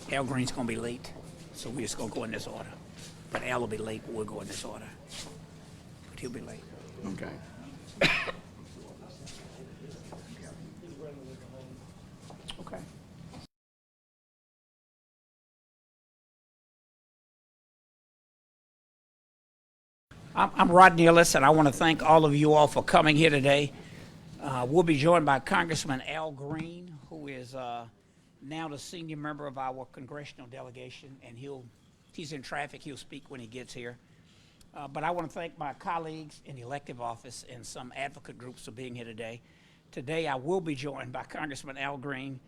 Al Green's going to be late, so we're just going to go in this order. But Al will be late, but we'll go in this order. But he'll be late. Okay. Okay. I'm Rodney Ellis, and I want to thank all of you all for coming here today. We'll be joined by Congressman Al Green, who is now the senior member of our congressional delegation, and he's in traffic. He'll speak when he gets here. But I want to thank my colleagues in the elective office and some advocate groups for being here today. Today I will be joined by Congressman Al Green,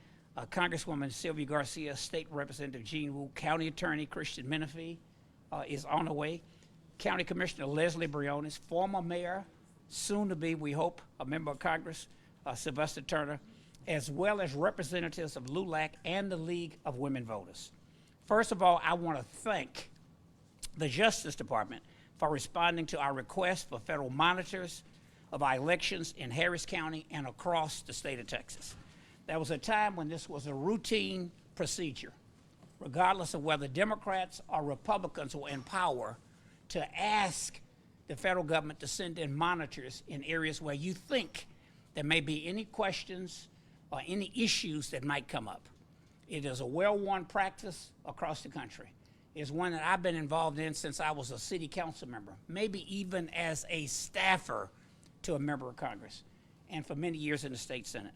Congresswoman Sylvia Garcia, State Representative Jean Wu, County Attorney Kristen Menifee is on the way, County Commissioner Leslie Briones, former mayor, soon to be, we hope, a member of Congress, Sylvester Turner, as well as representatives of LULAC and the League of Women Voters. First of all, I want to thank the Justice Department for responding to our request for federal monitors of our elections in Harris County and across the state of Texas. There was a time when this was a routine procedure, regardless of whether Democrats or Republicans were in power, to ask the federal government to send in monitors in areas where you think there may be any questions or any issues that might come up. It is a well-worn practice across the country. It's one that I've been involved in since I was a city council member, maybe even as a staffer to a member of Congress, and for many years in the state Senate.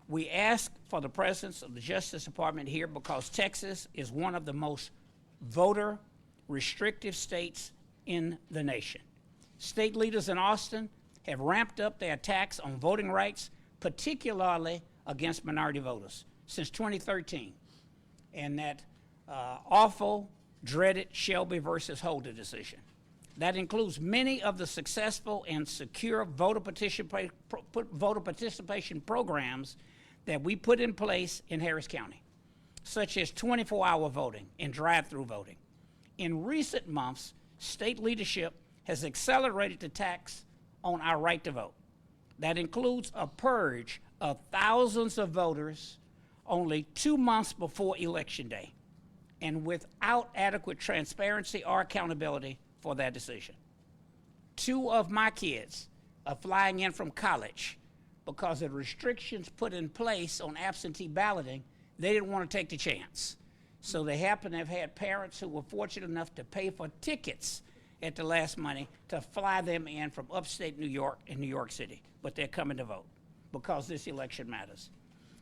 We ask for the presence of the Justice Department here because Texas is one of the most voter restrictive states in the nation. State leaders in Austin have ramped up their attacks on voting rights, particularly against minority voters, since 2013, and that awful, dreaded Shelby versus Holder decision. That includes many of the successful and secure voter participation programs that we put in place in Harris County, such as 24-hour voting and drive-through voting. In recent months, state leadership has accelerated the attacks on our right to vote. That includes a purge of thousands of voters only 2 months before Election Day, and without adequate transparency or accountability for that decision. 2 of my kids are flying in from college because of restrictions put in place on absentee balloting. They didn't want to take the chance. So they happen to have had parents who were fortunate enough to pay for tickets at the last minute to fly them in from upstate New York and New York City. But they're coming to vote because this election matters.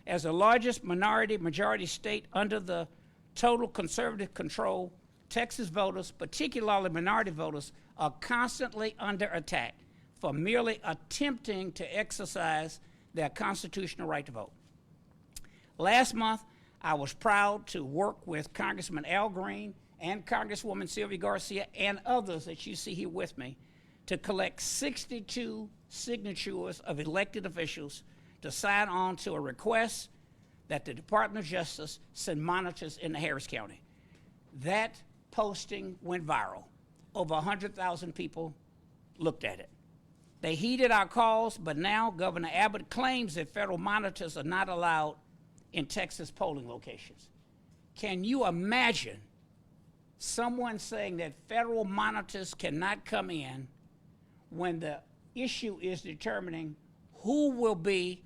As the largest majority state under the total conservative control, Texas voters, particularly minority voters, are constantly under attack for merely attempting to exercise their constitutional right to vote. Last month, I was proud to work with Congressman Al Green and Congresswoman Sylvia Garcia and others that you see here with me to collect 62 signatures of elected officials to sign on to a request that the Department of Justice send monitors into Harris County. That posting went viral. Over 100,000 people looked at it. They heeded our calls, but now Governor Abbott claims that federal monitors are not allowed in Texas polling locations. Can you imagine someone saying that federal monitors cannot come in when the issue is determining who will be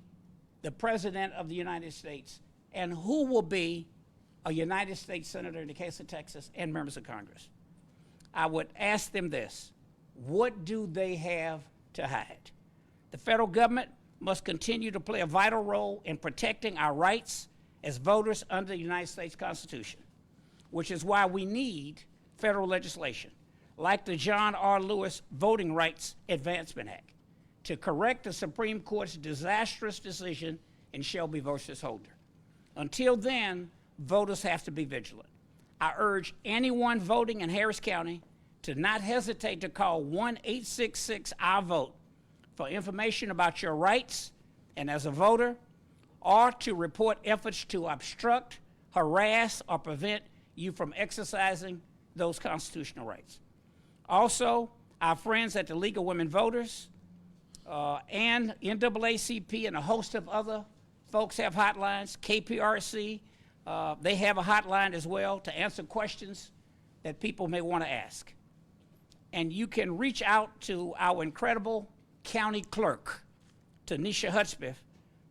the President of the United States and who will be a United States Senator in the case of Texas and members of Congress? I would ask them this: what do they have to hide? The federal government must continue to play a vital role in protecting our rights as voters under the United States Constitution, which is why we need federal legislation like the John R. Lewis Voting Rights Advancement Act to correct the Supreme Court's disastrous decision in Shelby versus Holder. Until then, voters have to be vigilant. I urge anyone voting in Harris County to not hesitate to call 1-866-I-VOTE for information about your rights and as a voter, or to report efforts to obstruct, harass, or prevent you from exercising those constitutional rights. Also, our friends at the League of Women Voters and NAACP and a host of other folks have hotlines, KPRC, They have a hotline as well to answer questions that people may want to ask. And you can reach out to our incredible county clerk, Tanisha Hudspeth,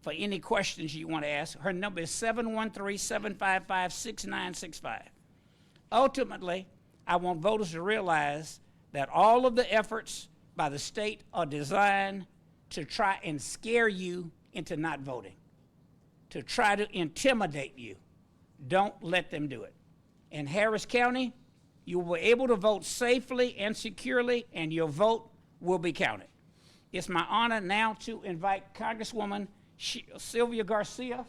for any questions you want to ask. Her number is 713-755-6965. Ultimately, I want voters to realize that all of the efforts by the state are designed to try and scare you into not voting, to try to intimidate you. Don't let them do it. In Harris County, you will be able to vote safely and securely, and your vote will be counted. It's my honor now to invite Congresswoman Sylvia Garcia,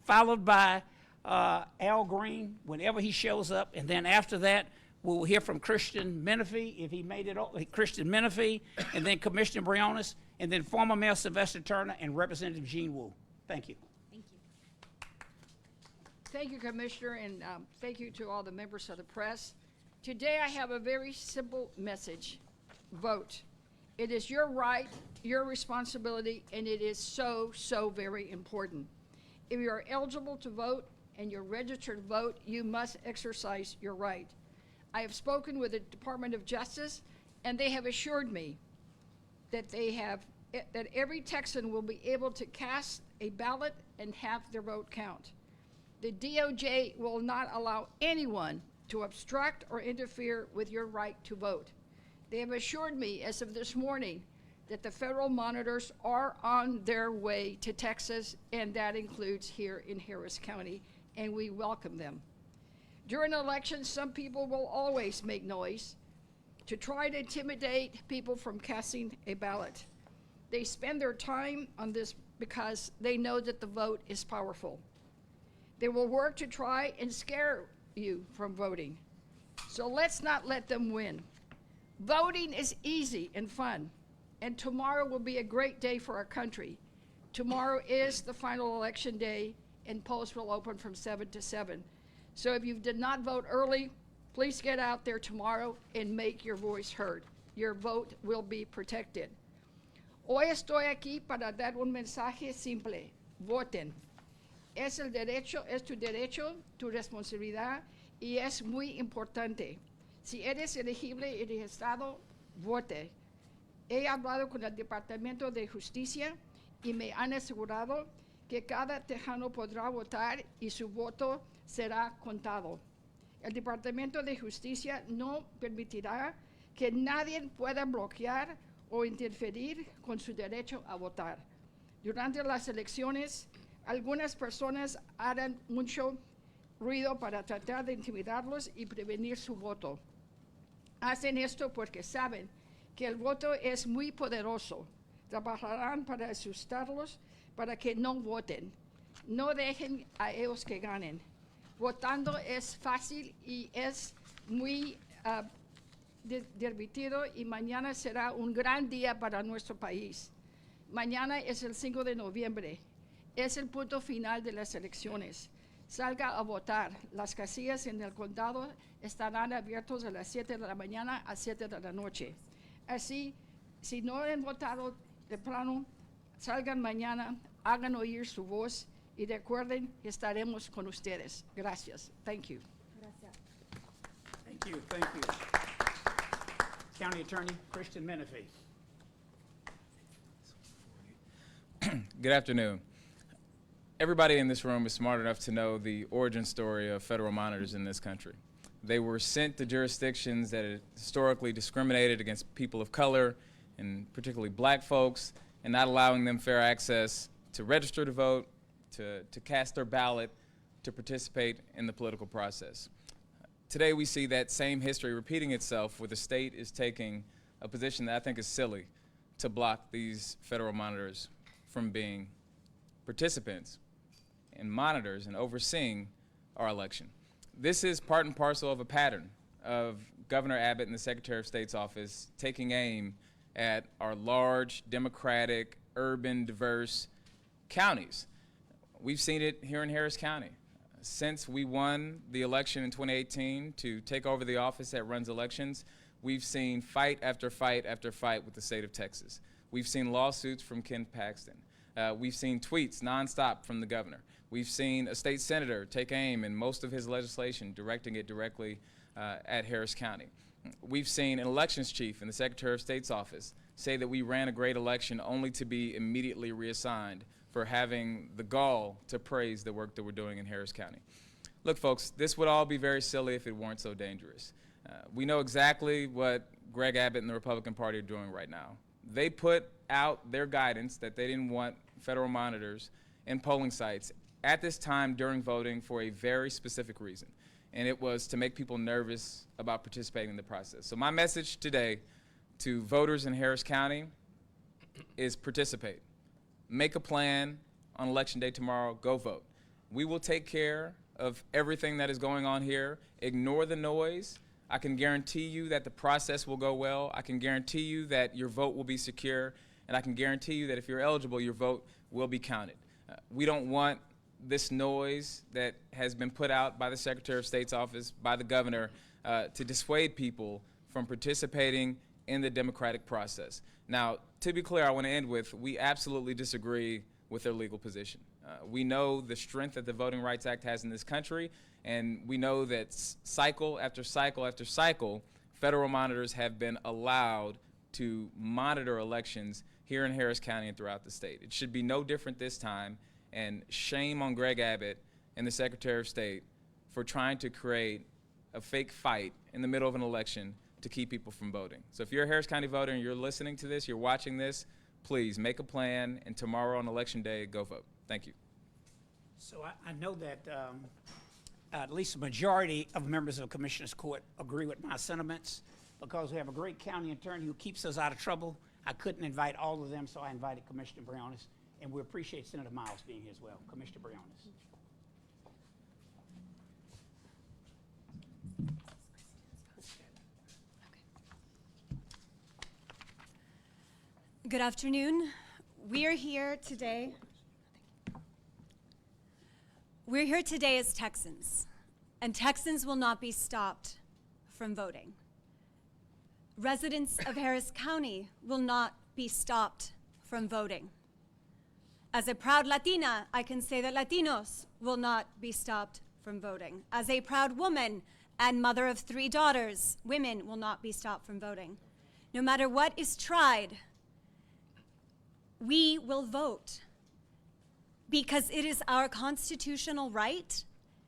followed by Al Green whenever he shows up, and then after that, we'll hear from Kristen Menifee, if he made it over, Kristen Menifee, and then Commissioner Briones, and then former Mayor Sylvester Turner and Representative Jean Wu. Thank you. Thank you. Thank you, Commissioner, and thank you to all the members of the press. Today I have a very simple message. Vote. It is your right, your responsibility, and it is so, so very important. If you are eligible to vote and you're registered to vote, you must exercise your right. I have spoken with the Department of Justice, and they have assured me that that every Texan will be able to cast a ballot and have their vote count. The DOJ will not allow anyone to obstruct or interfere with your right to vote. They have assured me as of this morning that the federal monitors are on their way to Texas, and that includes here in Harris County, and we welcome them. During elections, some people will always make noise to try to intimidate people from casting a ballot. They spend their time on this because they know that the vote is powerful. They will work to try and scare you from voting. So let's not let them win. Voting is easy and fun, and tomorrow will be a great day for our country. Tomorrow is the final election day, and polls will open from 7 to 7. So if you did not vote early, please get out there tomorrow and make your voice heard. Your vote will be protected. Hoy estoy aquí para dar un mensaje simple. Voten. Es tu derecho, tu responsabilidad, y es muy importante. Si eres elegible en el estado, vote. He hablado con el Departamento de Justicia y me han asegurado que cada tejano podrá votar y su voto será contado. El Departamento de Justicia no permitirá que nadie pueda bloquear o interferir con su derecho a votar. Durante las elecciones, algunas personas harán mucho ruido para tratar de intimidarlos y prevenir su voto. Hacen esto porque saben que el voto es muy poderoso. Trabajarán para asustarlos para que no voten. No dejen a ellos que ganen. Votando es fácil y es muy divertido, y mañana será un gran día para nuestro país. Mañana es el 5 de noviembre. Es el punto final de las elecciones. Salga a votar. Las casillas en el condado estarán abiertas a las 7 de la mañana a 7 de la noche. Así, si no han votado temprano, salgan mañana, hagan oír su voz y recuerden que estaremos con ustedes. Gracias. Thank you. Gracias. Thank you, thank you. County Attorney Kristen Menifee. Good afternoon. Everybody in this room is smart enough to know the origin story of federal monitors in this country. They were sent to jurisdictions that had historically discriminated against people of color, and particularly black folks, and not allowing them fair access to register to vote, to cast their ballot, to participate in the political process. Today we see that same history repeating itself, where the state is taking a position that I think is silly to block these federal monitors from being participants and monitors and overseeing our election. This is part and parcel of a pattern of Governor Abbott and the Secretary of State's office taking aim at our large, democratic, urban, diverse counties. We've seen it here in Harris County. Since we won the election in 2018 to take over the office that runs elections, we've seen fight after fight after fight with the state of Texas. We've seen lawsuits from Ken Paxton. We've seen tweets nonstop from the governor. We've seen a state senator take aim in most of his legislation, directing it directly at Harris County. We've seen an elections chief in the Secretary of State's office say that we ran a great election only to be immediately reassigned for having the gall to praise the work that we're doing in Harris County. Look, folks, this would all be very silly if it weren't so dangerous. We know exactly what Greg Abbott and the Republican Party are doing right now. They put out their guidance that they didn't want federal monitors in polling sites at this time during voting for a very specific reason, and it was to make people nervous about participating in the process. So my message today to voters in Harris County is participate. Make a plan on Election Day tomorrow, go vote. We will take care of everything that is going on here. Ignore the noise. I can guarantee you that the process will go well. I can guarantee you that your vote will be secure, and I can guarantee you that if you're eligible, your vote will be counted. We don't want this noise that has been put out by the Secretary of State's office, by the governor, to dissuade people from participating in the democratic process. Now, to be clear, I want to end with, we absolutely disagree with their legal position. We know the strength that the Voting Rights Act has in this country, and we know that cycle after cycle after cycle, federal monitors have been allowed to monitor elections here in Harris County and throughout the state. It should be no different this time, and shame on Greg Abbott and the Secretary of State for trying to create a fake fight in the middle of an election to keep people from voting. So if you're a Harris County voter and you're listening to this, you're watching this, please make a plan, and tomorrow on Election Day, go vote. Thank you. So I know that at least a majority of members of the Commissioners Court agree with my sentiments. Because we have a great county attorney who keeps us out of trouble, I couldn't invite all of them, so I invited Commissioner Briones, and we appreciate Senator Miles being here as well. Commissioner Briones. Good afternoon. We're here today as Texans, and Texans will not be stopped from voting. Residents of Harris County will not be stopped from voting. As a proud Latina, I can say that Latinos will not be stopped from voting. As a proud woman and mother of 3 daughters, women will not be stopped from voting. No matter what is tried, we will vote because it is our constitutional right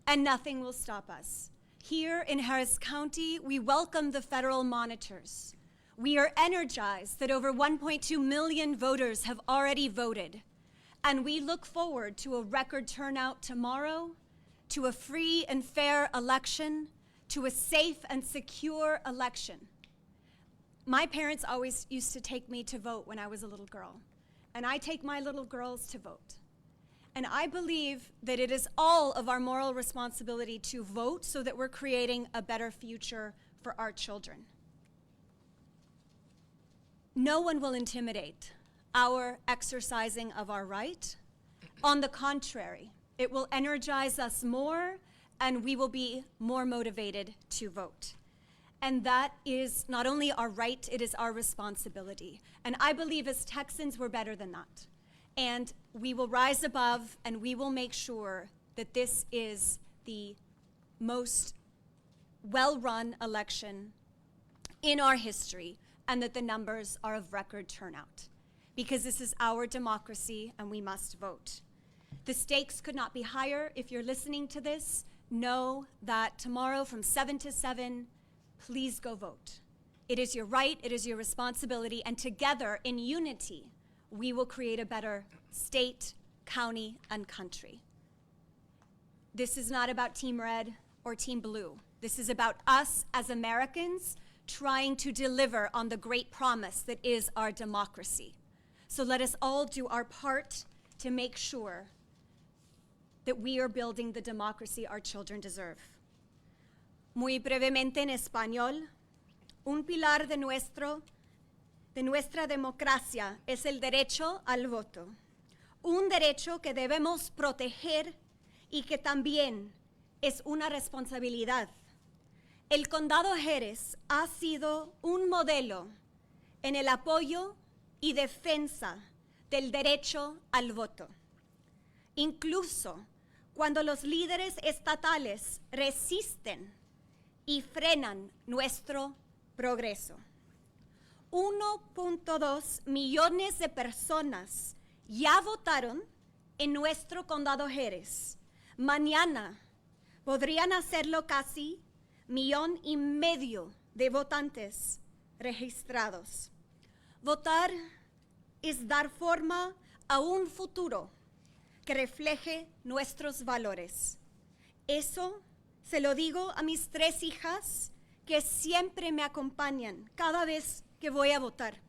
and nothing will stop us. Here in Harris County, we welcome the federal monitors. We are energized that over 1.2 million voters have already voted, and we look forward to a record turnout tomorrow, to a free and fair election, to a safe and secure election. My parents always used to take me to vote when I was a little girl, and I take my little girls to vote. And I believe that it is all of our moral responsibility to vote so that we're creating a better future for our children. No one will intimidate our exercising of our right. On the contrary, it will energize us more and we will be more motivated to vote. And that is not only our right, it is our responsibility. And I believe as Texans, we're better than that. And we will rise above and we will make sure that this is the most well-run election in our history and that the numbers are of record turnout. Because this is our democracy and we must vote. The stakes could not be higher. If you're listening to this, know that tomorrow from 7 to 7, please go vote. It is your right, it is your responsibility, and together in unity, we will create a better state, county, and country. This is not about Team Red or Team Blue. This is about us as Americans trying to deliver on the great promise that is our democracy. So let us all do our part to make sure that we are building the democracy our children deserve. Muy brevemente en español, un pilar de nuestra democracia es el derecho al voto, un derecho que debemos proteger y que también es una responsabilidad. El Condado Harris ha sido un modelo en el apoyo y defensa del derecho al voto, incluso cuando los líderes estatales resisten y frenan nuestro progreso. 1.2 millones de personas ya votaron en nuestro condado Jerez. Mañana podrían hacerlo casi 1,5 millones de votantes registrados. Votar es dar forma a un futuro que refleje nuestros valores. Eso se lo digo a mis 3 hijas que siempre me acompañan cada vez que voy a votar.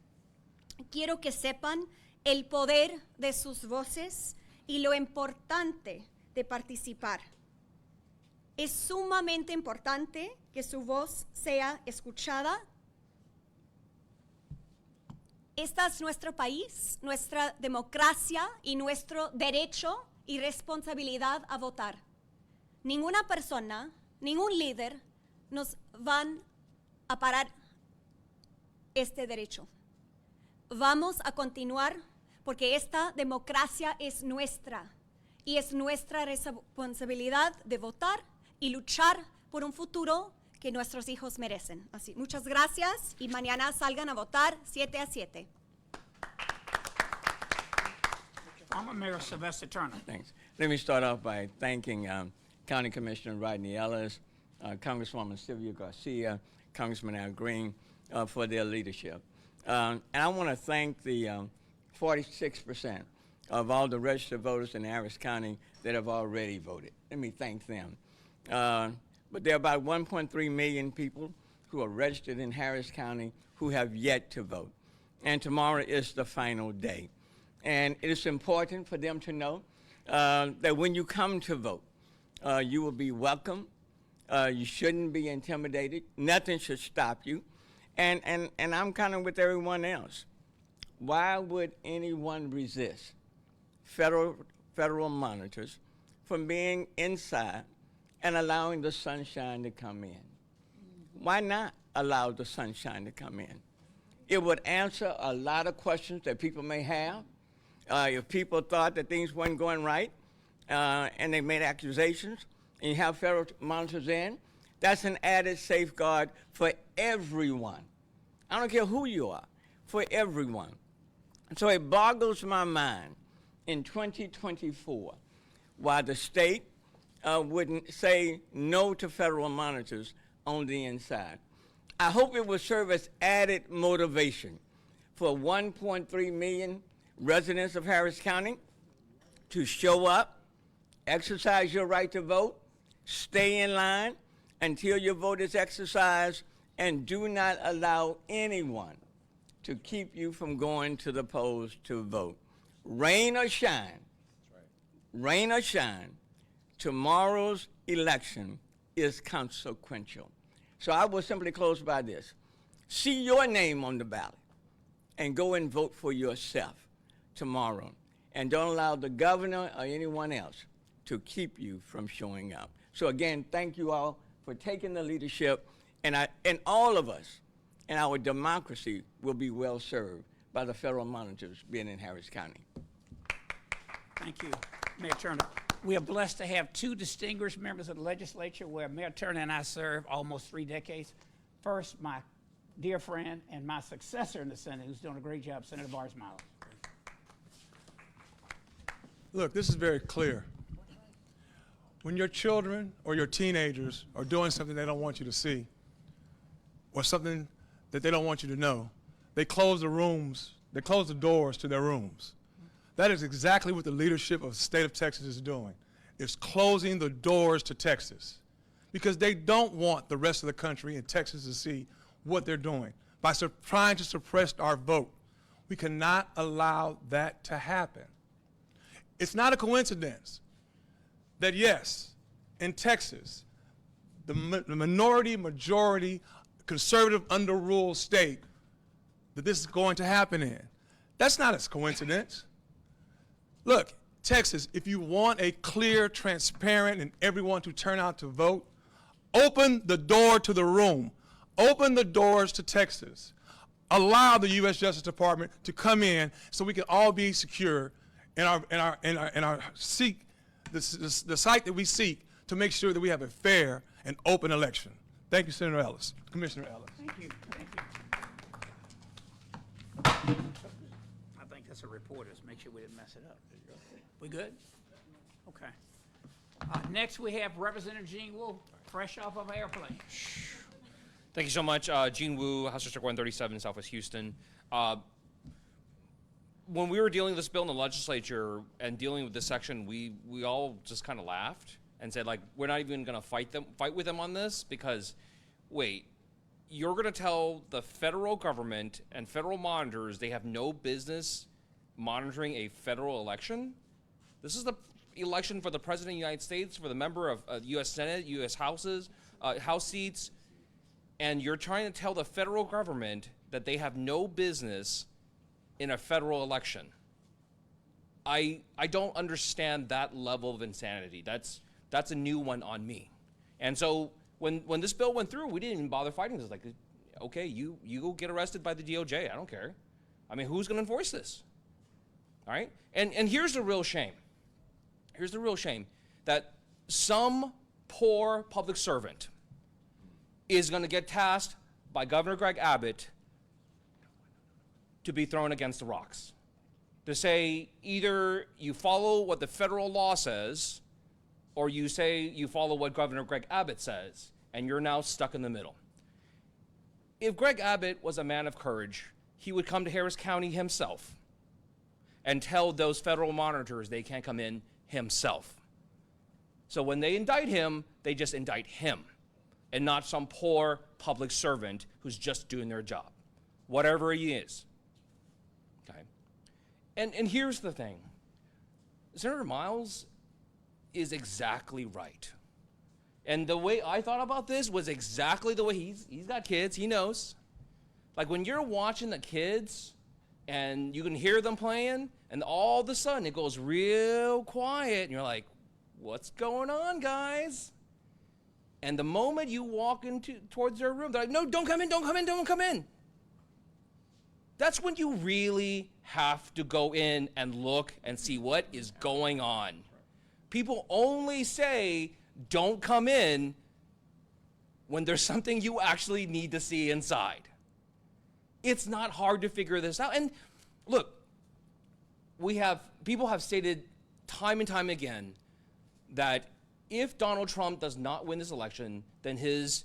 Quiero que sepan el poder de sus voces y lo importante de participar. Es sumamente importante que su voz sea escuchada. Este es nuestro país, nuestra democracia y nuestro derecho y responsabilidad a votar. Ninguna persona, ningún líder nos van a parar este derecho. Vamos a continuar porque esta democracia es nuestra y es nuestra responsabilidad de votar y luchar por un futuro que nuestros hijos merecen. Así, muchas gracias y mañana salgan a votar 7 a 7. Former Mayor Sylvester Turner. Thanks. Let me start off by thanking County Commissioner Rodney Ellis, Congresswoman Sylvia Garcia, Congressman Al Green for their leadership. And I want to thank the 46% of all the registered voters in Harris County that have already voted. Let me thank them. But there are about 1.3 million people who are registered in Harris County who have yet to vote. And tomorrow is the final day. And it is important for them to know that when you come to vote, you will be welcome. You shouldn't be intimidated. Nothing should stop you. And I'm kind of with everyone else. Why would anyone resist federal monitors from being inside and allowing the sunshine to come in? Why not allow the sunshine to come in? It would answer a lot of questions that people may have. If people thought that things weren't going right and they made accusations and you have federal monitors in, that's an added safeguard for everyone. I don't care who you are, for everyone. So it boggles my mind in 2024 why the state wouldn't say no to federal monitors on the inside. I hope it will serve as added motivation for 1.3 million residents of Harris County to show up, exercise your right to vote, stay in line until your vote is exercised, and do not allow anyone to keep you from going to the polls to vote. Rain or shine, rain or shine, tomorrow's election is consequential. So I will simply close by this. See your name on the ballot and go and vote for yourself tomorrow. And don't allow the governor or anyone else to keep you from showing up. So again, thank you all for taking the leadership, and all of us and our democracy will be well served by the federal monitors being in Harris County. Thank you, Mayor Turner. We are blessed to have 2 distinguished members of the legislature where Mayor Turner and I served almost 3 decades. First, my dear friend and my successor in the Senate, who's doing a great job, Senator Barsmiles. Look, this is very clear. When your children or your teenagers are doing something they don't want you to see, or something that they don't want you to know, they close the rooms, they close the doors to their rooms. That is exactly what the leadership of the state of Texas is doing. It's closing the doors to Texas because they don't want the rest of the country and Texas to see what they're doing by trying to suppress our vote. We cannot allow that to happen. It's not a coincidence that, yes, in Texas, the majority, conservative, under-ruled state that this is going to happen in. That's not a coincidence. Look, Texas, if you want a clear, transparent, and everyone to turn out to vote, open the door to the room. Open the doors to Texas. allow the U.S. Justice Department to come in so we can all be secure in our seek, the site that we seek to make sure that we have a fair and open election. Thank you, Senator Ellis, Commissioner Ellis. Thank you. Thank you. I think that's a reporter's. Make sure we didn't mess it up. We good? Okay. Next, we have Representative Gene Wu, fresh off of an airplane. Thank you so much. Gene Wu, House District 137, Southwest Houston. When we were dealing with this bill in the legislature and dealing with this section, we all just kind of laughed and said, like, we're not even going to fight with them on this because, wait, you're going to tell the federal government and federal monitors they have no business monitoring a federal election? This is the election for the President of the United States, for the member of U.S. Senate, U.S. House seats, and you're trying to tell the federal government that they have no business in a federal election. I don't understand that level of insanity. That's a new one on me. And so when this bill went through, we didn't even bother fighting this. Like, okay, you go get arrested by the DOJ. I don't care. I mean, who's going to enforce this? All right? And here's the real shame. Here's the real shame, that some poor public servant is going to get tasked by Governor Greg Abbott to be thrown against the rocks. To say either you follow what the federal law says, or you say you follow what Governor Greg Abbott says, and you're now stuck in the middle. If Greg Abbott was a man of courage, he would come to Harris County himself and tell those federal monitors they can't come in himself. So when they indict him, they just indict him and not some poor public servant who's just doing their job, whatever he is. Okay. And here's the thing. Senator Miles is exactly right. And the way I thought about this was exactly the way he's got kids, he knows. Like when you're watching the kids and you can hear them playing, and all of a sudden it goes real quiet, and you're like, what's going on, guys? And the moment you walk towards their room, they're like, no, don't come in, don't come in, don't come in. That's when you really have to go in and look and see what is going on. People only say, don't come in, when there's something you actually need to see inside. It's not hard to figure this out. And look, people have stated time and time again that if Donald Trump does not win this election, then his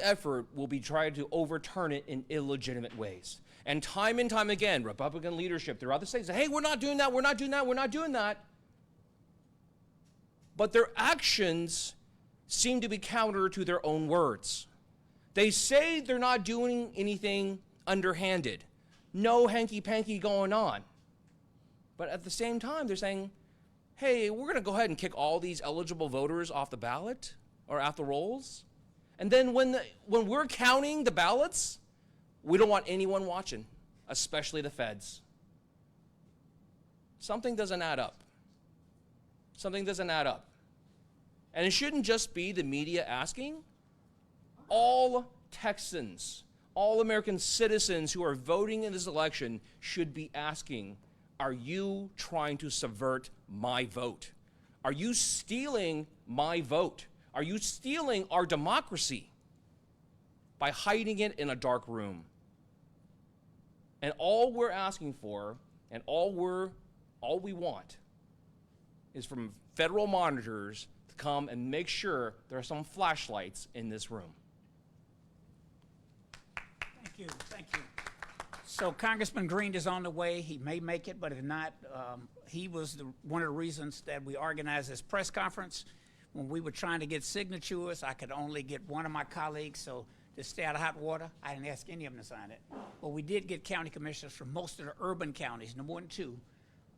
effort will be trying to overturn it in illegitimate ways. And time again, Republican leadership throughout the state say, hey, we're not doing that, we're not doing that, we're not doing that. But their actions seem to be counter to their own words. They say they're not doing anything underhanded. No hanky-panky going on. But at the same time, they're saying, hey, we're going to go ahead and kick all these eligible voters off the ballot or off the rolls. And then when we're counting the ballots, we don't want anyone watching, especially the feds. Something doesn't add up. Something doesn't add up. And it shouldn't just be the media asking. All Texans, all American citizens who are voting in this election should be asking, are you trying to subvert my vote? Are you stealing my vote? Are you stealing our democracy by hiding it in a dark room? And all we're asking for, and all we want, is from federal monitors to come and make sure there are some flashlights in this room. Thank you, thank you. So Congressman Green is on the way. He may make it, but if not, he was one of the reasons that we organized this press conference. When we were trying to get signatures, I could only get one of my colleagues, so to stay out of hot water, I didn't ask any of them to sign it. But we did get county commissioners from most of the urban counties, no more than 2,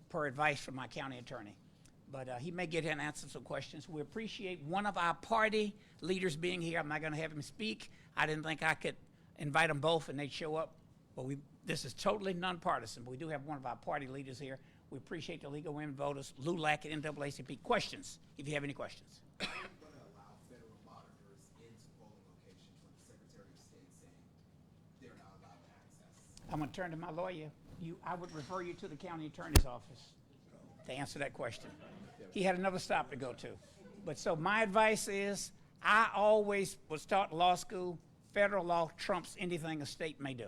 per advice from my county attorney. But he may get here and answer some questions. We appreciate one of our party leaders being here. I'm not going to have him speak. I didn't think I could invite them both and they'd show up. But this is totally nonpartisan. But we do have one of our party leaders here. We appreciate the League of Women Voters, LULAC, and NAACP. Questions, if you have any questions. Are you going to allow federal monitors into polling locations when the Secretary of State saying they're not I'm going to turn to my lawyer. I would refer you to the county attorney's office to answer that question. He had another stop to go to. But so my advice is, I always was taught in law school, federal law trumps anything a state may do.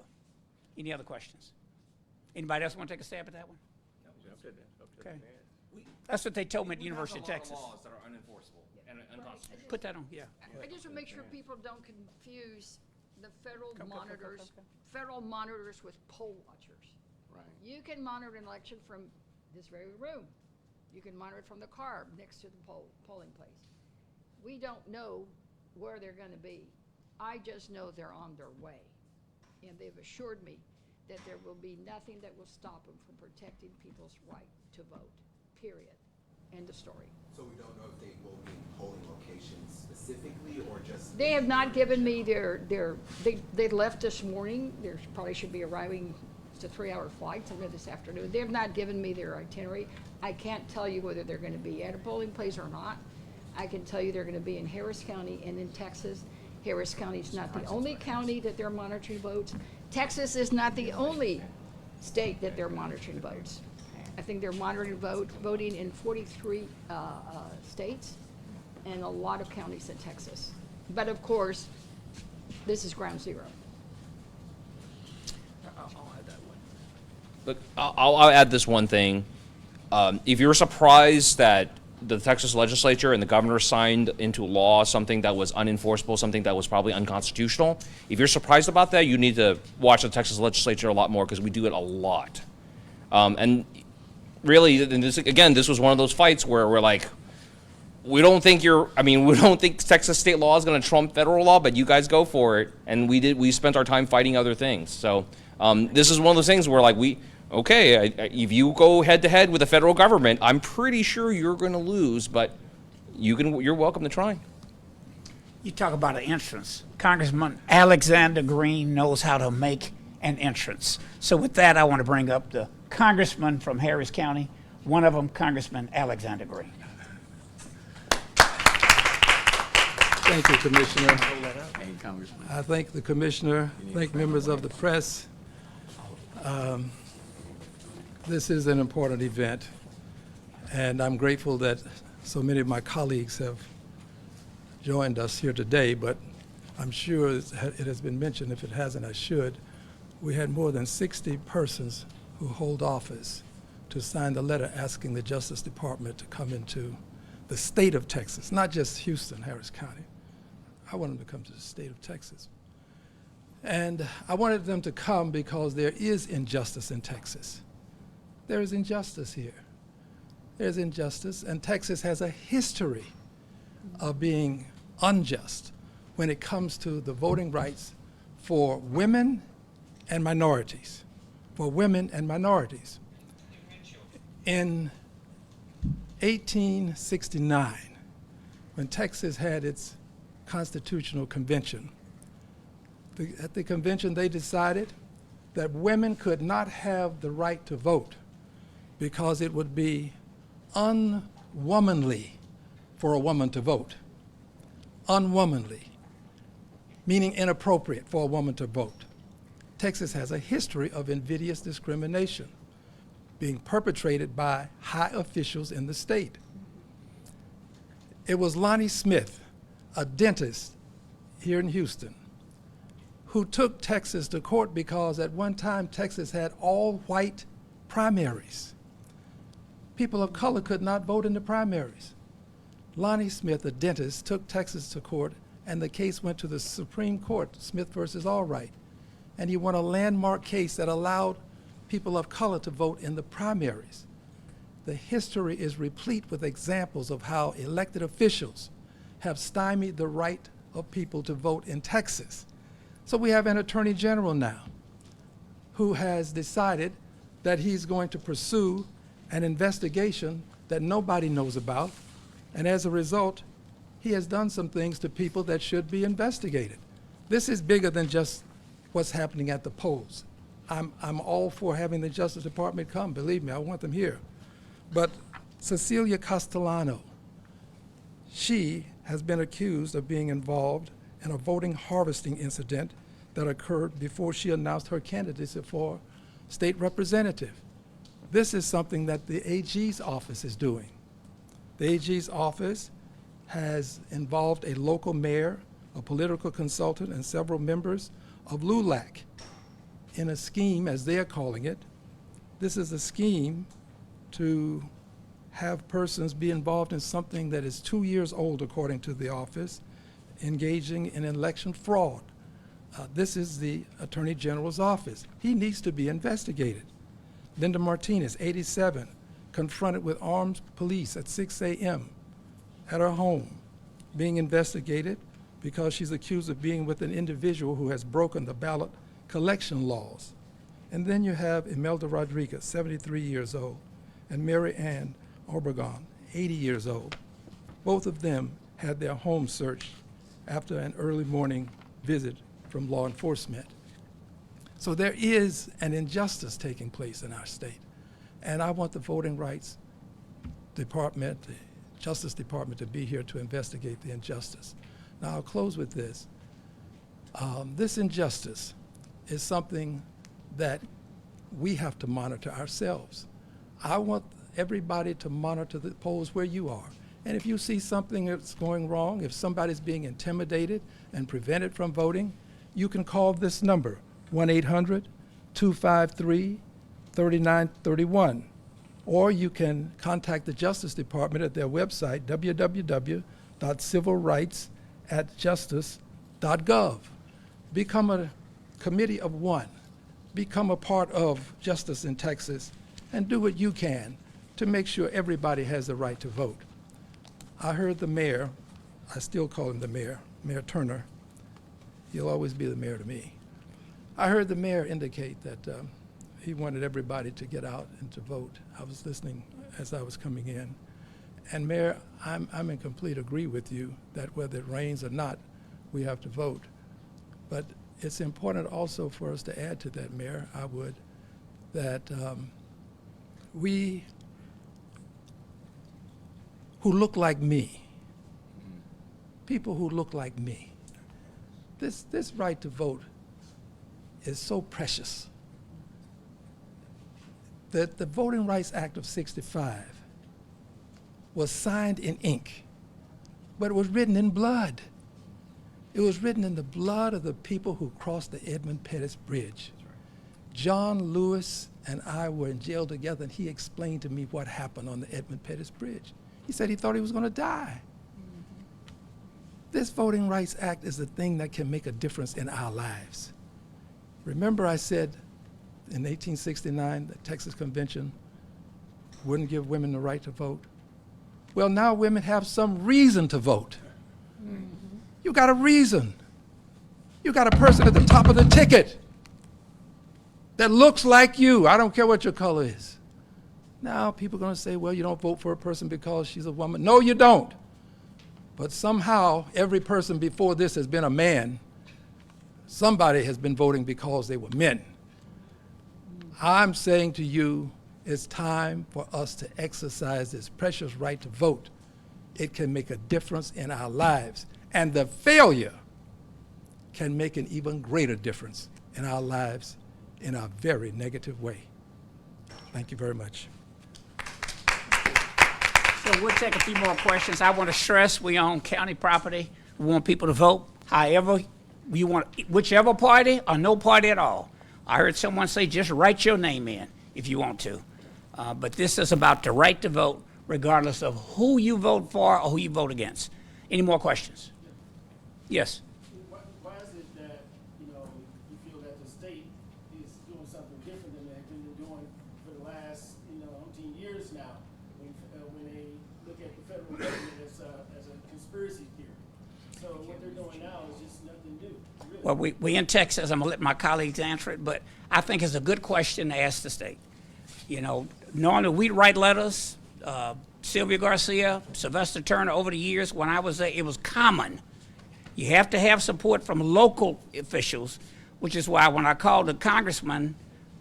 Any other questions? Anybody else want to take a stab at that one? Okay. That's what they told me at the University of Texas. Laws that are unenforceable and unconstitutional. Put that on, yeah. I just want to make sure people don't confuse the federal monitors with poll watchers. Right. You can monitor an election from this very room. You can monitor it from the car next to the polling place. We don't know where they're going to be. I just know they're on their way. And they've assured me that there will be nothing that will stop them from protecting people's right to vote, period. End of story. So we don't know if they will be in polling locations specifically or just? They have not given me they left this morning. They probably should be arriving, it's a 3-hour flight somewhere this afternoon. They have not given me their itinerary. I can't tell you whether they're going to be at a polling place or not. I can tell you they're going to be in Harris County and in Texas. Harris County is not the only county that they're monitoring votes. Texas is not the only state that they're monitoring votes. I think they're monitoring voting in 43 states and a lot of counties in Texas. But of course, this is ground zero. Look, I'll add this one thing. If you're surprised that the Texas legislature and the governor signed into law something that was unenforceable, something that was probably unconstitutional, if you're surprised about that, you need to watch the Texas legislature a lot more, because we do it a lot. And really, this was one of those fights where we're like, we don't think Texas state law is going to trump federal law, but you guys go for it. And we spent our time fighting other things. So this is one of those things where if you go head to head with the federal government, I'm pretty sure you're going to lose, but you're welcome to try. You talk about an entrance. Congressman Alexander Green knows how to make an entrance. So with that, I want to bring up the congressman from Harris County, one of them, Congressman Alexander Green. Thank you, Commissioner. Hey, Congressman. I thank the Commissioner, thank members of the press. This is an important event, and I'm grateful that so many of my colleagues have joined us here today, but I'm sure it has been mentioned. If it hasn't, I should. We had more than 60 persons who hold office to sign the letter asking the Justice Department to come into the state of Texas, not just Houston, Harris County. I want them to come to the state of Texas. And I wanted them to come because there is injustice in Texas. There is injustice here. There's injustice, and Texas has a history of being unjust when it comes to the voting rights for women and minorities. For women and minorities. In 1869, when Texas had its constitutional convention, at the convention they decided that women could not have the right to vote because it would be unwomanly for a woman to vote. Unwomanly, meaning inappropriate for a woman to vote. Texas has a history of invidious discrimination being perpetrated by high officials in the state. It was Lonnie Smith, a dentist here in Houston, who took Texas to court because at one time Texas had all white primaries. People of color could not vote in the primaries. Lonnie Smith, a dentist, took Texas to court, and the case went to the Supreme Court, Smith versus Allwright. And he won a landmark case that allowed people of color to vote in the primaries. The history is replete with examples of how elected officials have stymied the right of people to vote in Texas. So we have an attorney general now who has decided that he's going to pursue an investigation that nobody knows about, and as a result, he has done some things to people that should be investigated. This is bigger than just what's happening at the polls. I'm all for having the Justice Department come, believe me, I want them here. But Cecilia Castellano, she has been accused of being involved in a voting harvesting incident that occurred before she announced her candidacy for state representative. This is something that the AG's office is doing. The AG's office has involved a local mayor, a political consultant, and several members of LULAC in a scheme, as they are calling it. This is a scheme to have persons be involved in something that is 2 years old, according to the office, engaging in election fraud. This is the Attorney General's office. He needs to be investigated. Linda Martinez, 87, confronted with armed police at 6 a.m. at her home, being investigated because she's accused of being with an individual who has broken the ballot collection laws. And then you have Imelda Rodriguez, 73 years old, and Mary Ann Obregon, 80 years old. Both of them had their homes searched after an early morning visit from law enforcement. So there is an injustice taking place in our state. And I want the Voting Rights Department, the Justice Department, to be here to investigate the injustice. Now I'll close with this. This injustice is something that we have to monitor ourselves. I want everybody to monitor the polls where you are. And if you see something that's going wrong, if somebody's being intimidated and prevented from voting, you can call this number, 1-800-253-3931. Or you can contact the Justice Department at their website, www.civilrights@justice.gov. Become a committee of one. Become a part of Justice in Texas, and do what you can to make sure everybody has the right to vote. I heard the mayor, I still call him the mayor, Mayor Turner. He'll always be the mayor to me. I heard the mayor indicate that he wanted everybody to get out and to vote. I was listening as I was coming in. And Mayor, I'm in complete agree with you that whether it rains or not, we have to vote. But it's important also for us to add to that, Mayor, I would, that we who look like me, people who look like me, this right to vote is so precious. That the Voting Rights Act of '65 was signed in ink, but it was written in blood. It was written in the blood of the people who crossed the Edmund Pettus Bridge. John Lewis and I were in jail together, and he explained to me what happened on the Edmund Pettus Bridge. He said he thought he was going to die. This Voting Rights Act is the thing that can make a difference in our lives. Remember I said in 1869 the Texas Convention wouldn't give women the right to vote? Well, now women have some reason to vote. You got a reason. You got a person at the top of the ticket that looks like you. I don't care what your color is. Now people are going to say, well, you don't vote for a person because she's a woman. No, you don't. But somehow every person before this has been a man. Somebody has been voting because they were men. I'm saying to you, it's time for us to exercise this precious right to vote. It can make a difference in our lives. And the failure can make an even greater difference in our lives in a very negative way. Thank you very much. So we'll take a few more questions. I want to stress we own county property. We want people to vote. However, we want whichever party or no party at all. I heard someone say just write your name in if you want to. But this is about the right to vote regardless of who you vote for or who you vote against. Any more questions? Yes. Why is it that, you feel that the state is doing something different than they've been doing for the last, 10 years now when they look at the federal government as a conspiracy theory? So what they're doing now is just nothing new, really. Well, we in Texas, I'm going to let my colleagues answer it, but I think it's a good question to ask the state. Normally we write letters, Sylvia Garcia, Sylvester Turner, over the years when I was there, it was common. You have to have support from local officials, which is why when I called the Congressman,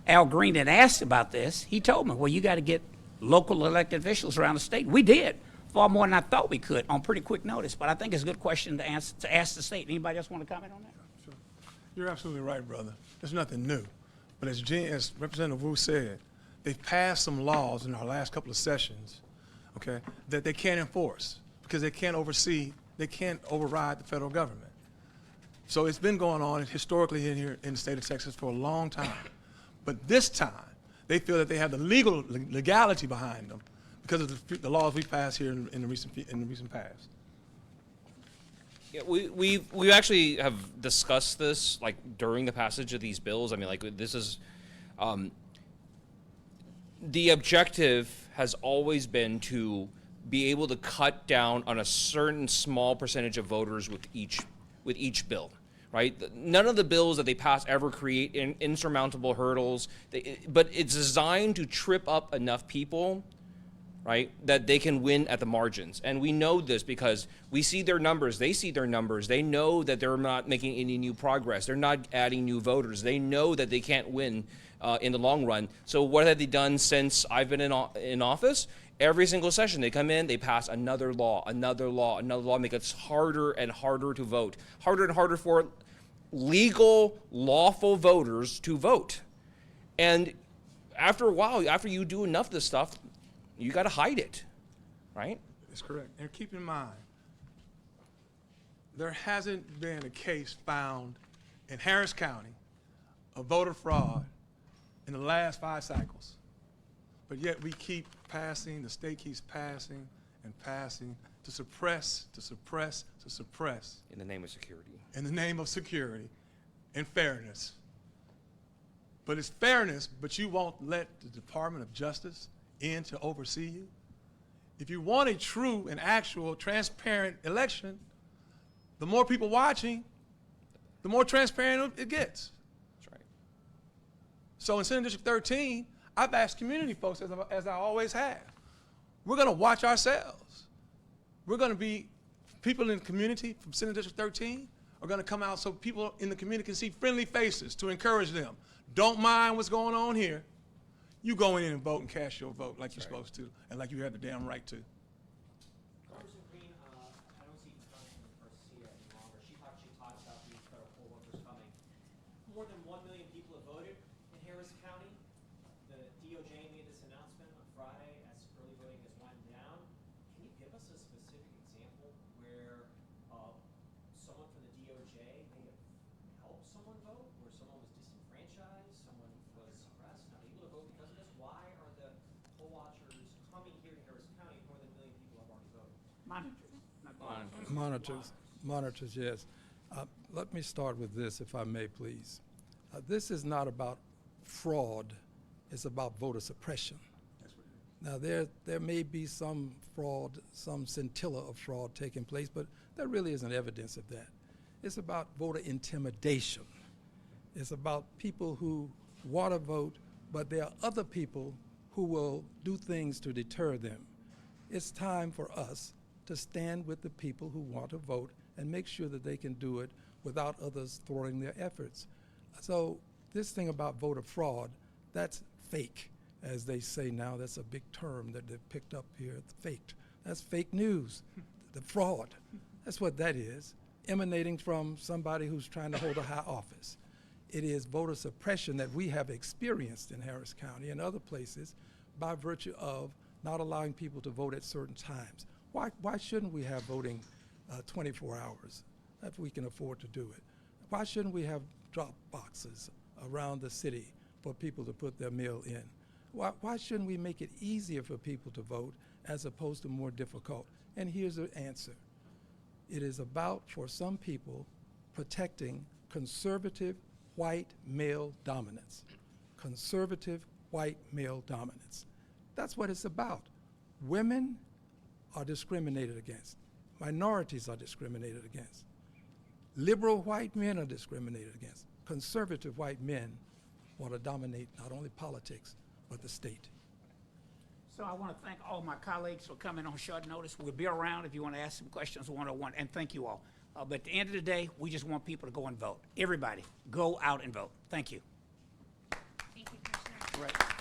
Al Green, and asked about this, he told me, well, you got to get local elected officials around the state. We did, far more than I thought we could on pretty quick notice, but I think it's a good question to ask the state. Anybody else want to comment on that? Sure. You're absolutely right, brother. There's nothing new. But as Representative Wu said, they've passed some laws in our last couple of sessions, okay, that they can't enforce because they can't override the federal government. So it's been going on historically in here in the state of Texas for a long time. But this time, they feel that they have the legality behind them because of the laws we passed here in the recent past. Yeah, we actually have discussed this like during the passage of these bills. I mean, like this is the objective has always been to be able to cut down on a certain small percentage of voters with each bill, right? None of the bills that they pass ever create insurmountable hurdles, but it's designed to trip up enough people, right, that they can win at the margins. And we know this because we see their numbers, they see their numbers, they know that they're not making any new progress, they're not adding new voters, they know that they can't win in the long run. So what have they done since I've been in office? Every single session they come in, they pass another law, make it harder and harder to vote, harder and harder for legal, lawful voters to vote. And after a while, after you do enough of this stuff, you got to hide it, right? That's correct. And keep in mind, there hasn't been a case found in Harris County of voter fraud in the last 5 cycles. But yet we keep passing, the state keeps passing and passing to suppress. In the name of security. In the name of security and fairness. But it's fairness, but you won't let the Department of Justice in to oversee you. If you want a true and actual transparent election, the more people watching, the more transparent it gets. That's right. So in Senate District 13, I've asked community folks, as I always have, we're going to watch ourselves. We're going to be, people in the community from Senate District 13 are going to come out so people in the community can see friendly faces to encourage them. Don't mind what's going on here. You go in and vote and cast your vote like you're supposed to and like you have the damn right to. Congressman Green, I don't see Congressman Garcia any longer. She talked about these federal poll workers coming. More than 1 million people have voted in Harris County. The DOJ made this announcement on Friday as early voting has wound down. Can you give us a specific example where someone from the DOJ may have helped someone vote, where someone was disenfranchised, someone was suppressed, not able to vote because of this? Why are the poll watchers coming here to Harris County? More than 1 million people have already voted. Monitors, yes. Let me start with this, if I may, please. This is not about fraud. It's about voter suppression. Now, there may be some fraud, some scintilla of fraud taking place, but there really isn't evidence of that. It's about voter intimidation. It's about people who want to vote, but there are other people who will do things to deter them. It's time for us to stand with the people who want to vote and make sure that they can do it without others thwarting their efforts. So this thing about voter fraud, that's fake, as they say now. That's a big term that they've picked up here, faked. That's fake news, the fraud. That's what that is, emanating from somebody who's trying to hold a high office. It is voter suppression that we have experienced in Harris County and other places by virtue of not allowing people to vote at certain times. Why shouldn't we have voting 24 hours if we can afford to do it? Why shouldn't we have drop boxes around the city for people to put their mail in? Why shouldn't we make it easier for people to vote as opposed to more difficult? And here's the answer. It is about, for some people, protecting conservative white male dominance. Conservative white male dominance. That's what it's about. Women are discriminated against. Minorities are discriminated against. Liberal white men are discriminated against. Conservative white men want to dominate not only politics, but the state. So I want to thank all my colleagues for coming on short notice. We'll be around if you want to ask some questions one-on-one, and thank you all. But at the end of the day, we just want people to go and vote. Everybody, go out and vote. Thank you. Thank you, Commissioner. Right.